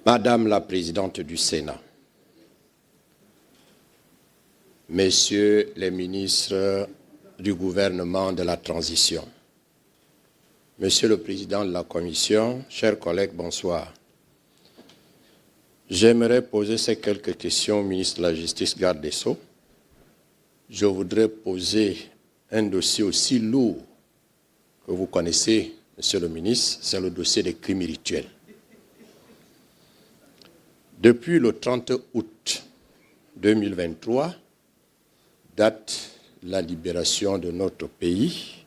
Madame la Présidente du Sénat, Messieurs les ministres du gouvernement de la transition, Monsieur le Président de la Commission, chers collègues, bonsoir. J'aimerais poser ces quelques questions au ministre de la Justice, garde des Sceaux. Je voudrais poser un dossier aussi lourd que vous connaissez, Monsieur le ministre, c'est le dossier des crimes rituels. Depuis le 30 août 2023, date la libération de notre pays,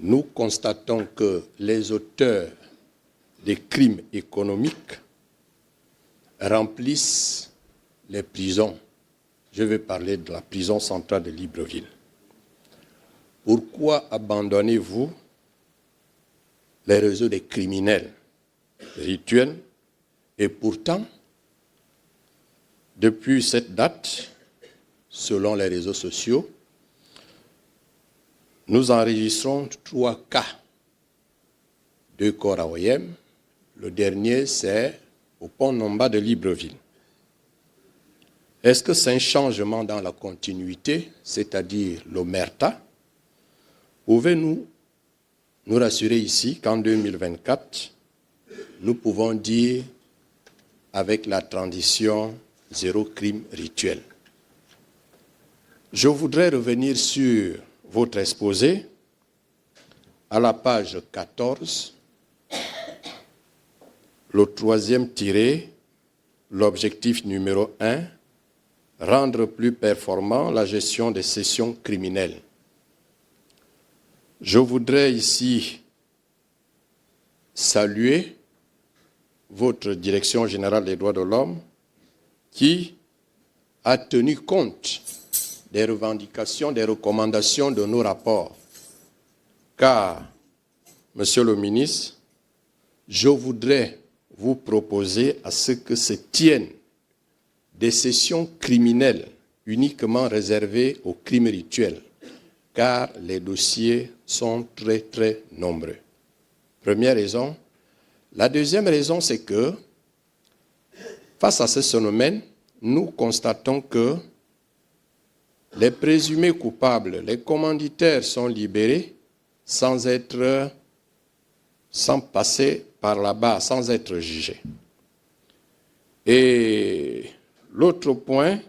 nous constatons que les auteurs des crimes économiques remplissent les prisons. Je vais parler de la prison centrale de Libreville. Pourquoi abandonnez-vous les réseaux des criminels rituels? Et pourtant, depuis cette date, selon les réseaux sociaux, nous enregistrons 3 cas. 2 corps à OIM. Le dernier, c'est au pont Nomba de Libreville. Est-ce que c'est un changement dans la continuité, c'est-à-dire l'omerta? Pouvez-nous nous rassurer ici qu'en 2024, nous pouvons dire, avec la transition, zéro crime rituel? Je voudrais revenir sur votre exposé à la page 14, le 3e tiré, l'objectif numéro 1, rendre plus performant la gestion des sessions criminelles. Je voudrais ici saluer votre Direction générale des droits de l'homme qui a tenu compte des revendications, des recommandations de nos rapports. Car, Monsieur le ministre, je voudrais vous proposer à ce que se tiennent des sessions criminelles uniquement réservées aux crimes rituels, car les dossiers sont très, très nombreux. Première raison. La deuxième raison, c'est que, face à ce phénomène, nous constatons que les présumés coupables, les commanditaires sont libérés sans passer par là-bas, sans être jugés. Et l'autre point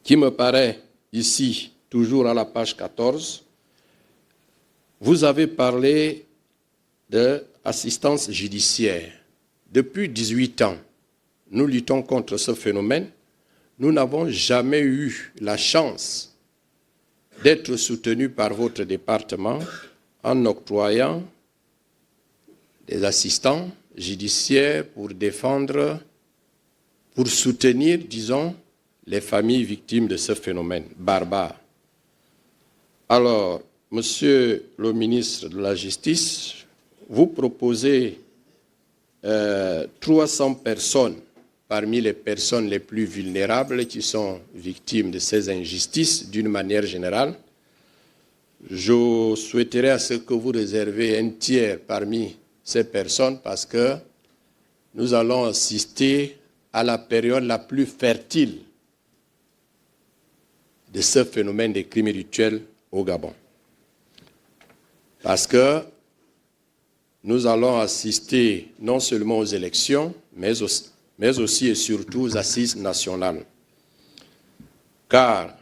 qui me paraît ici, toujours à la page 14, vous avez parlé d'assistance judiciaire. Depuis 18 ans, nous luttons contre ce phénomène. Nous n'avons jamais eu la chance d'être soutenus par votre département en octroyant des assistants judiciaires pour défendre, pour soutenir, disons, les familles victimes de ce phénomène barbare. Alors, Monsieur le ministre de la Justice, vous proposez 300 personnes parmi les personnes les plus vulnérables qui sont victimes de ces injustices d'une manière générale. Je souhaiterais à ce que vous réservez un tiers parmi ces personnes parce que nous allons assister à la période la plus fertile de ce phénomène des crimes rituels au Gabon. Parce que nous allons assister non seulement aux élections, mais aussi et surtout aux assises nationales. Car,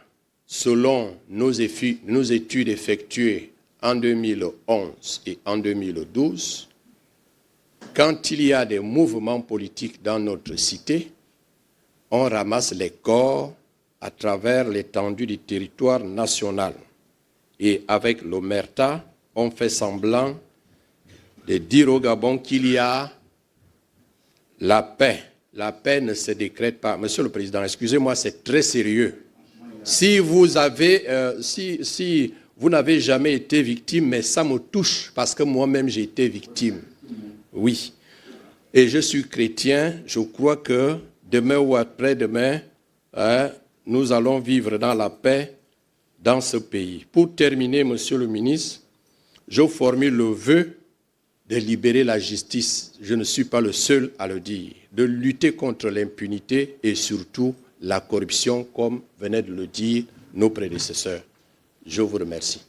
selon nos études effectuées en 2011 et en 2012, quand il y a des mouvements politiques dans notre cité, on ramasse les corps à travers l'étendue du territoire national. Et avec l'omerta, on fait semblant de dire au Gabon qu'il y a la paix. La paix ne se décrète pas. Monsieur le Président, excusez-moi, c'est très sérieux. Si vous n'avez jamais été victime, mais ça me touche parce que moi-même j'ai été victime. Oui. Et je suis chrétien, je crois que demain ou après-demain, nous allons vivre dans la paix dans ce pays. Pour terminer, Monsieur le ministre, je formule le vœu de libérer la justice, je ne suis pas le seul à le dire, de lutter contre l'impunité et surtout la corruption, comme venaient de le dire nos prédécesseurs. Je vous remercie.